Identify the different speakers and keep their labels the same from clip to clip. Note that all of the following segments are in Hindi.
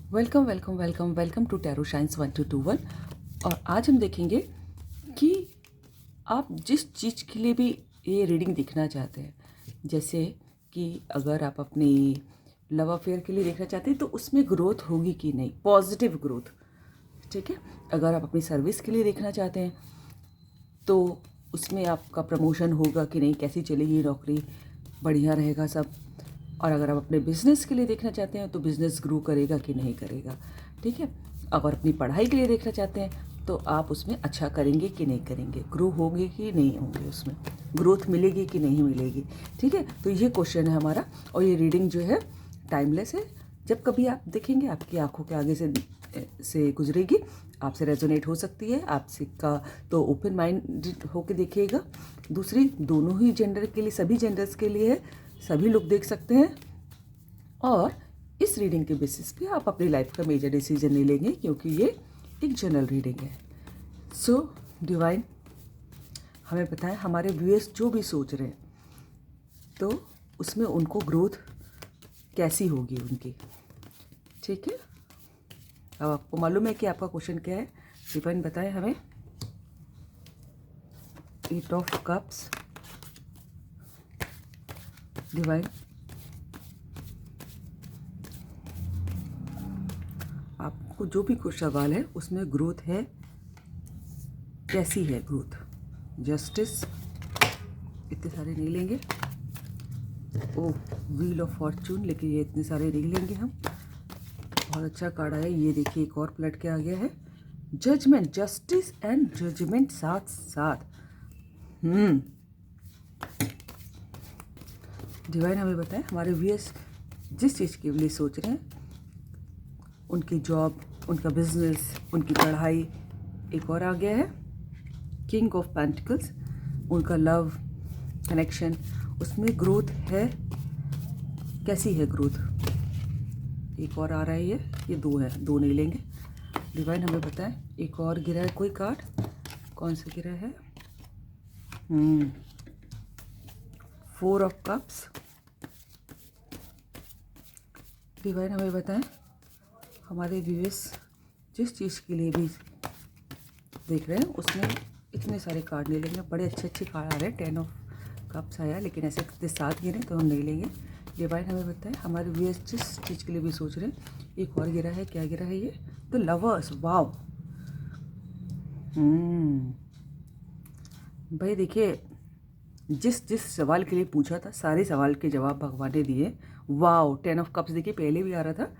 Speaker 1: Welcome welcome welcome welcome to tarot shines 1221। और आज हम देखेंगे कि आप जिस चीज़ के लिए भी ये रीडिंग देखना चाहते हैं, जैसे कि अगर आप अपनी लव अफेयर के लिए देखना चाहते हैं तो उसमें ग्रोथ होगी कि नहीं, पॉजिटिव ग्रोथ। ठीक है। अगर आप अपनी सर्विस के लिए देखना चाहते हैं तो उसमें आपका प्रमोशन होगा कि नहीं, कैसी चलेगी नौकरी, बढ़िया रहेगा सब। और अगर आप अपने बिजनेस के लिए देखना चाहते हैं तो बिजनेस ग्रो करेगा कि नहीं करेगा। ठीक है। अगर अपनी पढ़ाई के लिए देखना चाहते हैं तो आप उसमें अच्छा करेंगे कि नहीं करेंगे, ग्रो होंगे कि नहीं होंगे, उसमें ग्रोथ मिलेगी कि नहीं मिलेगी। ठीक है। तो ये क्वेश्चन है हमारा। और ये रीडिंग जो है टाइमलेस है। जब कभी आप देखेंगे आपकी आंखों के आगे से गुजरेगी, आपसे रेजोनेट हो सकती है, आपसे का तो ओपन माइंड होकर देखिएगा। दूसरी, दोनों ही जेंडर के लिए, सभी जेंडर्स के लिए है, सभी लोग देख सकते हैं। और इस रीडिंग के बेसिस पे आप अपनी लाइफ का मेजर डिसीजन नहीं लेंगे, क्योंकि ये एक जनरल रीडिंग है। सो डिवाइन हमें बताएं, हमारे व्यूअर्स जो भी सोच रहे हैं तो उसमें उनको ग्रोथ कैसी होगी उनकी। ठीक है। अब आपको मालूम है कि आपका क्वेश्चन क्या है। डिवाइन बताएं हमें। 8 ऑफ कप्स। डिवाइन आपको जो भी कुछ सवाल है उसमें ग्रोथ है, कैसी है ग्रोथ। जस्टिस, इतने सारे नहीं लेंगे। ओह, व्हील ऑफ फॉर्चून, लेकिन ये इतने सारे नहीं लेंगे हम। बहुत अच्छा कार्ड आया, ये देखिए एक और पलट के आ गया है। जजमेंट, जस्टिस एंड जजमेंट साथ साथ। डिवाइन हमें बताएं, हमारे व्यूअर्स जिस चीज़ के लिए सोच रहे हैं, उनकी जॉब, उनका बिजनेस, उनकी पढ़ाई, एक और आ गया है किंग ऑफ पेंटिकल्स, उनका लव कनेक्शन, उसमें ग्रोथ है, कैसी है ग्रोथ। एक और आ रहा है, ये दो है, दो नहीं लेंगे। डिवाइन हमें बताएं, एक और गिरा है कोई कार्ड, कौन सा गिरा है। 4 ऑफ कप्स। डिवाइन हमें बताएं, हमारे व्यूअर्स जिस चीज़ के लिए भी देख रहे हैं उसमें इतने सारे कार्ड नहीं लेंगे। बड़े अच्छे अच्छे कार्ड आ रहे हैं। 10 ऑफ कप्स आया, लेकिन ऐसे कितने साथ गिरे तो हम नहीं लेंगे। डिवाइन हमें बताएं, हमारे व्यूअर्स जिस चीज़ के लिए भी सोच रहे हैं, एक और गिरा है, क्या गिरा है ये, द लवर्स। वाव। भाई देखिए, जिस जिस सवाल के लिए पूछा था सारे सवाल के जवाब भगवान ने दिए। वाव, 10 ऑफ कप्स देखिए, पहले भी आ रहा था,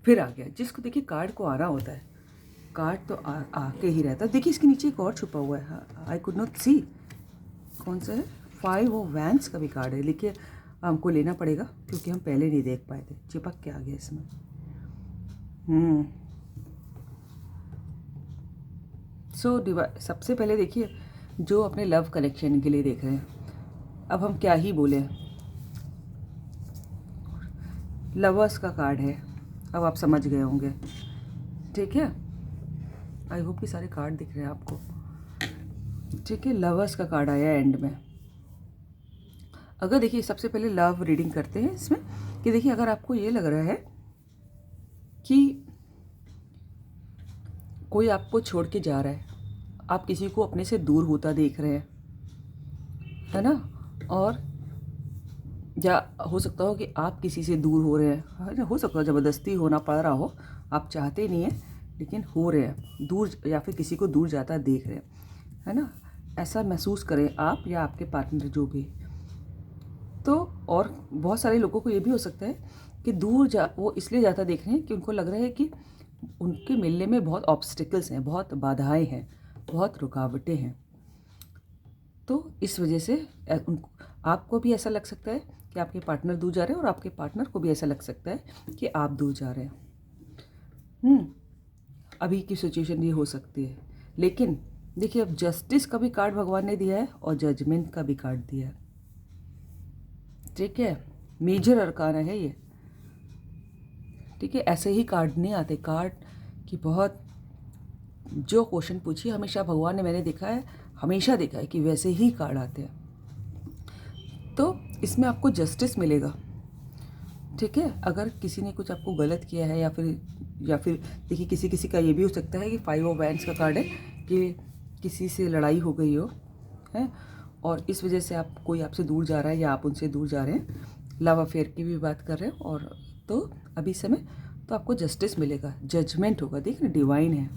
Speaker 1: फिर आ गया। जिसको देखिए कार्ड को आना होता है, कार्ड तो आके ही रहता है। देखिए इसके नीचे एक और छुपा हुआ है, आई कुड नॉट सी कौन सा है। 5 ऑफ वैंस का भी कार्ड है, लेकिन हमको लेना पड़ेगा क्योंकि हम पहले नहीं देख पाए थे, चिपक के आ गया इसमें। सबसे पहले देखिए, जो अपने लव कनेक्शन के लिए देख रहे हैं, अब हम क्या ही बोले, लवर्स का कार्ड है, अब आप समझ गए होंगे। ठीक है। आई होप कि सारे कार्ड दिख रहे हैं आपको। ठीक है, लवर्स का कार्ड आया एंड में। अगर देखिए, सबसे पहले लव रीडिंग करते हैं इसमें, कि देखिए अगर आपको ये लग रहा है कि कोई आपको छोड़ के जा रहा है, आप किसी को अपने से दूर होता देख रहे हैं, है ना, और या हो सकता हो कि आप किसी से दूर हो रहे हैं, है ना, हो सकता है ज़बरदस्ती होना पड़ रहा हो, आप चाहते नहीं हैं लेकिन हो रहे हैं दूर, या फिर किसी को दूर जाता देख रहे हैं, है ना। ऐसा महसूस करें आप या आपके पार्टनर जो भी। तो और बहुत सारे लोगों को ये भी हो सकता है कि वो इसलिए जाता देख रहे हैं कि उनको लग रहा है कि उनके मिलने में बहुत ऑब्स्टिकल्स हैं, बहुत बाधाएं हैं, बहुत रुकावटें हैं। तो इस वजह से आपको भी ऐसा लग सकता है कि आपके पार्टनर दूर जा रहे हैं, और आपके पार्टनर को भी ऐसा लग सकता है कि आप दूर जा रहे हैं। अभी की सिचुएशन ये हो सकती है। लेकिन देखिए, अब जस्टिस का भी कार्ड भगवान ने दिया है और जजमेंट का भी कार्ड दिया है। ठीक है, मेजर अरकाना है ये। ठीक है, ऐसे ही कार्ड नहीं आते। कार्ड की बहुत, जो क्वेश्चन पूछिए हमेशा भगवान ने, मैंने देखा है, हमेशा देखा है कि वैसे ही कार्ड आते हैं। तो इसमें आपको जस्टिस मिलेगा। ठीक है। अगर किसी ने कुछ आपको गलत किया है या फिर देखिए किसी किसी का ये भी हो सकता है कि 5 ऑफ वैंड्स का कार्ड है कि किसी से लड़ाई हो गई हो है और इस वजह से कोई आपसे दूर जा रहा है या आप उनसे दूर जा रहे हैं, लव अफेयर की भी बात कर रहे हैं। और तो अभी समय तो आपको जस्टिस मिलेगा, जजमेंट होगा। देखिए डिवाइन है,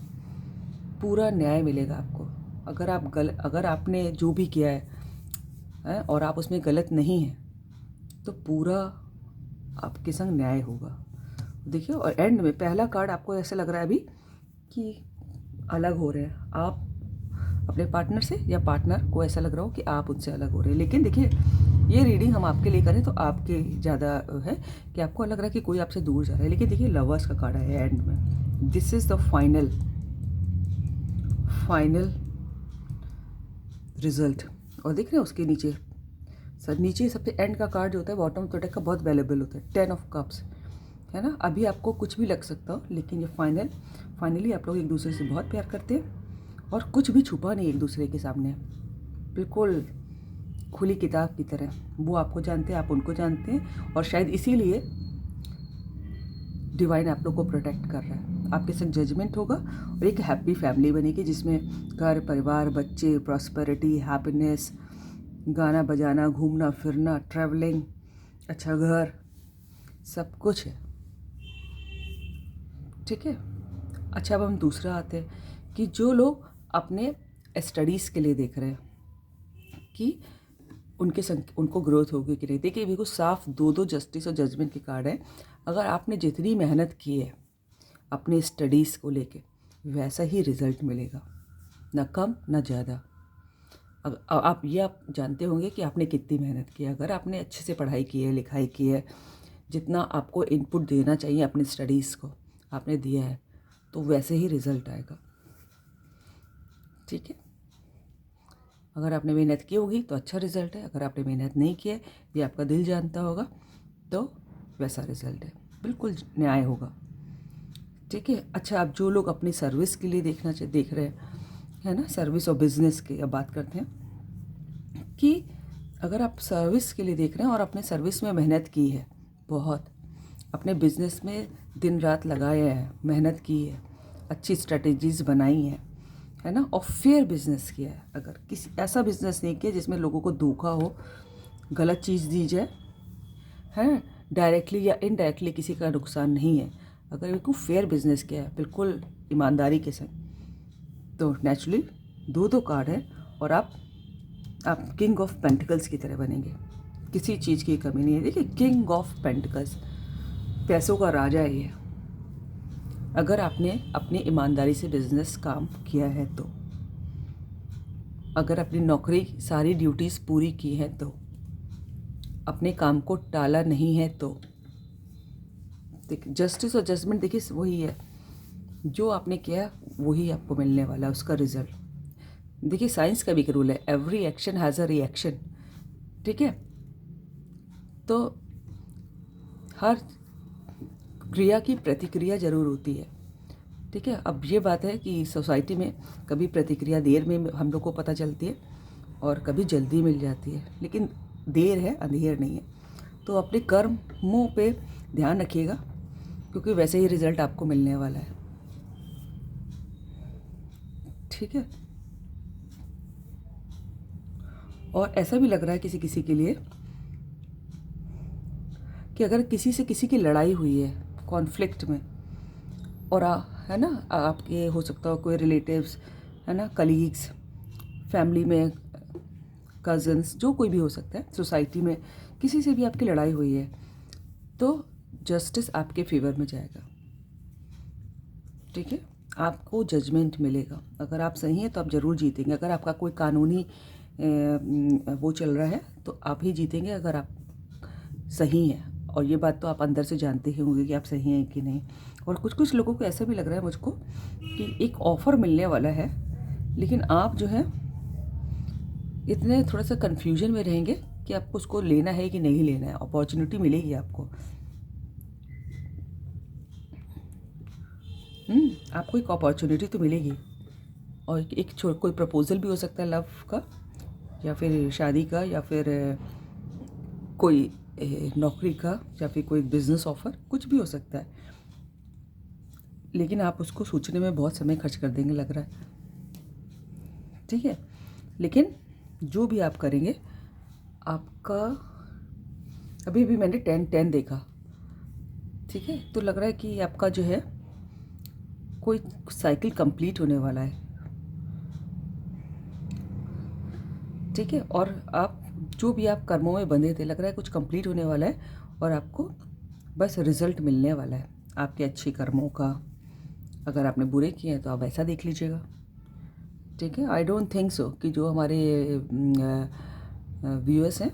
Speaker 1: पूरा न्याय मिलेगा आपको। अगर आपने जो भी किया है और आप उसमें गलत नहीं हैं तो पूरा आपके संग न्याय होगा। देखिए और एंड में पहला कार्ड आपको ऐसा लग रहा है अभी कि अलग हो रहे हैं आप अपने पार्टनर से, या पार्टनर को ऐसा लग रहा हो कि आप उनसे अलग हो रहे हैं। लेकिन देखिए ये रीडिंग हम आपके लिए करें तो आपके ज़्यादा है कि आपको लग रहा है कि कोई आपसे दूर जा रहा है। लेकिन देखिए लवर्स का कार्ड है एंड में, this is the final result. और देख रहे हैं उसके नीचे नीचे सबसे एंड का कार्ड जो होता है बॉटम तो डेक का बहुत वैल्यूएबल होता है, 10 ऑफ कप्स, है ना। अभी आपको कुछ भी लग सकता हो लेकिन ये फाइनली आप लोग एक दूसरे से बहुत प्यार करते हैं और कुछ भी छुपा नहीं एक दूसरे के सामने, बिल्कुल खुली किताब की तरह। वो आपको जानते हैं, आप उनको जानते हैं और शायद इसीलिए डिवाइन आप लोग को प्रोटेक्ट कर रहा है। आपके संग जजमेंट होगा और एक हैप्पी फैमिली बनेगी जिसमें घर परिवार, बच्चे, प्रॉस्पेरिटी, हैप्पीनेस, गाना बजाना, घूमना फिरना, ट्रैवलिंग, अच्छा घर, सब कुछ है। ठीक है। अच्छा अब हम दूसरा आते हैं कि जो लोग अपने स्टडीज़ के लिए देख रहे हैं कि उनको ग्रोथ होगी कि नहीं। देखिए बिल्कुल साफ दो जस्टिस और जजमेंट के कार्ड है। अगर आपने जितनी मेहनत की है अपने स्टडीज़ को लेके वैसा ही रिज़ल्ट मिलेगा, ना कम ना ज़्यादा। आप जानते होंगे कि आपने कितनी मेहनत की है। अगर आपने अच्छे से पढ़ाई की है, लिखाई की है, जितना आपको इनपुट देना चाहिए अपने स्टडीज़ को आपने दिया है, तो वैसे ही रिज़ल्ट आएगा। ठीक है। अगर आपने मेहनत की होगी तो अच्छा रिज़ल्ट है, अगर आपने मेहनत नहीं की है, ये आपका दिल जानता होगा, तो वैसा रिज़ल्ट है, बिल्कुल न्याय होगा। ठीक है। अच्छा अब जो लोग अपनी सर्विस के लिए देख रहे हैं, है ना, सर्विस और बिजनेस की अब बात करते हैं कि अगर आप सर्विस के लिए देख रहे हैं और अपने सर्विस में मेहनत की है बहुत, अपने बिजनेस में दिन रात लगाया है, मेहनत की है, अच्छी स्ट्रेटजीज़ बनाई हैं, है ना, और फेयर बिजनेस किया है। अगर किसी ऐसा बिजनेस नहीं किया जिसमें लोगों को धोखा हो, गलत चीज़ दी जाए, है, डायरेक्टली या इनडायरेक्टली किसी का नुकसान नहीं है, अगर बिल्कुल फेयर बिजनेस किया है, बिल्कुल ईमानदारी के संग, तो नेचुरली दो कार्ड है और आप किंग ऑफ पेंटिकल्स की तरह बनेंगे। किसी चीज़ की कमी नहीं है। देखिए किंग ऑफ पेंटिकल्स, पैसों का राजा है ये। अगर आपने अपनी ईमानदारी से बिजनेस काम किया है तो, अगर अपनी नौकरी सारी ड्यूटीज़ पूरी की हैं तो, अपने काम को टाला नहीं है तो, देखिए जस्टिस और जजमेंट देखिए वही है, जो आपने किया वही आपको मिलने वाला है उसका रिजल्ट। देखिए साइंस का भी एक रूल है, every action has a reaction. ठीक है। तो हर क्रिया की प्रतिक्रिया जरूर होती है। ठीक है। अब ये बात है कि सोसाइटी में कभी प्रतिक्रिया देर में हम लोग को पता चलती है और कभी जल्दी मिल जाती है, लेकिन देर है अंधेर नहीं है। तो अपने कर्मों पे ध्यान रखिएगा क्योंकि वैसे ही रिजल्ट आपको मिलने वाला है। ठीक है। और ऐसा भी लग रहा है किसी किसी के लिए कि अगर किसी से किसी की लड़ाई हुई है कॉन्फ्लिक्ट में, और है ना, आपके हो सकता हो कोई रिलेटिव्स, है ना, कलीग्स, फैमिली में कज़न्स, जो कोई भी हो सकता है, सोसाइटी में किसी से भी आपकी लड़ाई हुई है, तो जस्टिस आपके फेवर में जाएगा। ठीक है। आपको जजमेंट मिलेगा। अगर आप सही हैं तो आप ज़रूर जीतेंगे। अगर आपका कोई कानूनी वो चल रहा है तो आप ही जीतेंगे अगर आप सही हैं। और ये बात तो आप अंदर से जानते ही होंगे कि आप सही हैं कि नहीं। और कुछ कुछ लोगों को ऐसा भी लग रहा है मुझको कि एक ऑफ़र मिलने वाला है, लेकिन आप जो है इतने थोड़ा सा कन्फ्यूजन में रहेंगे कि आपको उसको लेना है कि नहीं लेना है। अपॉर्चुनिटी मिलेगी आपको, आपको एक अपॉर्चुनिटी तो मिलेगी। और कोई प्रपोज़ल भी हो सकता है लव का, या फिर शादी का, या फिर कोई नौकरी का या फिर कोई बिजनेस ऑफर, कुछ भी हो सकता है, लेकिन आप उसको सोचने में बहुत समय खर्च कर देंगे लग रहा है, ठीक है। लेकिन जो भी आप करेंगे आपका, अभी भी मैंने 10-10 देखा, ठीक है, तो लग रहा है कि आपका जो है कोई साइकिल कंप्लीट होने वाला है, ठीक है। और आप जो भी आप कर्मों में बंधे थे, लग रहा है कुछ कंप्लीट होने वाला है और आपको बस रिजल्ट मिलने वाला है आपके अच्छे कर्मों का। अगर आपने बुरे किए हैं तो आप ऐसा देख लीजिएगा, ठीक है। आई डोंट थिंक सो कि जो हमारे व्यूअर्स हैं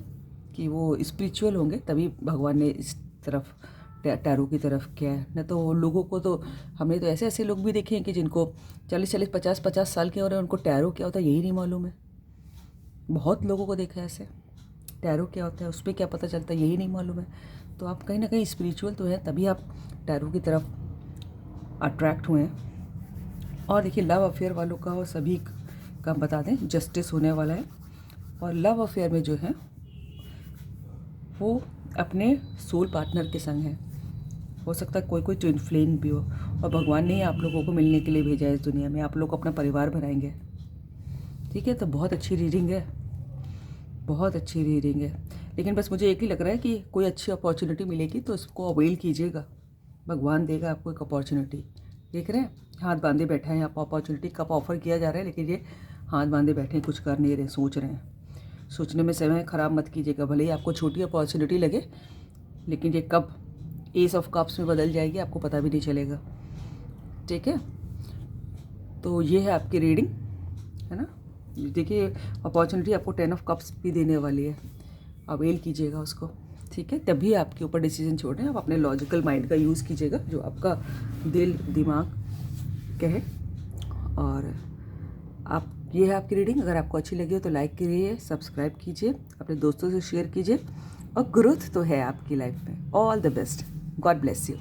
Speaker 1: कि वो स्पिरिचुअल होंगे तभी भगवान ने इस तरफ टैरो की तरफ किया है। न तो लोगों को तो, हमने तो ऐसे ऐसे लोग भी देखे हैं कि जिनको 40-40, 50-50 साल के हो रहे हैं, उनको टैरो क्या होता है यही नहीं मालूम है। बहुत लोगों को देखा है ऐसे, टैरो क्या होता है उस पर क्या पता चलता है यही नहीं मालूम है। तो आप कहीं ना कहीं स्पिरिचुअल तो हैं, तभी आप टैरो की तरफ अट्रैक्ट हुए हैं। और देखिए लव अफेयर वालों का और सभी का बता दें, जस्टिस होने वाला है। और लव अफेयर में जो है वो अपने सोल पार्टनर के संग है, हो सकता है कोई ट्विन फ्लेम भी हो, और भगवान ने ही आप लोगों को मिलने के लिए भेजा है इस दुनिया में, आप लोग अपना परिवार बनाएंगे, ठीक है। तो बहुत अच्छी रीडिंग है, बहुत अच्छी रीडिंग है। लेकिन बस मुझे एक ही लग रहा है कि कोई अच्छी अपॉर्चुनिटी मिलेगी तो उसको अवेल कीजिएगा, भगवान देगा आपको एक अपॉर्चुनिटी। देख रहे हैं हाथ बांधे बैठा है, आप अपॉर्चुनिटी कब ऑफर किया जा रहा है, लेकिन ये हाथ बांधे बैठे हैं, कुछ कर नहीं रहे, सोच रहे हैं। सोचने में समय खराब मत कीजिएगा, भले ही आपको छोटी अपॉर्चुनिटी लगे, लेकिन ये कब एस ऑफ कप्स में बदल जाएगी आपको पता भी नहीं चलेगा, ठीक है। तो ये है आपकी रीडिंग, है ना। देखिए अपॉर्चुनिटी आपको 10 ऑफ कप्स भी देने वाली है, अवेल कीजिएगा उसको, ठीक है। तभी आपके ऊपर डिसीजन छोड़ें, आप अपने लॉजिकल माइंड का यूज़ कीजिएगा, जो आपका दिल दिमाग कहे। और आप, ये है आपकी रीडिंग। अगर आपको अच्छी लगी हो तो लाइक कीजिए, सब्सक्राइब कीजिए, अपने दोस्तों से शेयर कीजिए, और ग्रोथ तो है आपकी लाइफ में। All the best, God bless you.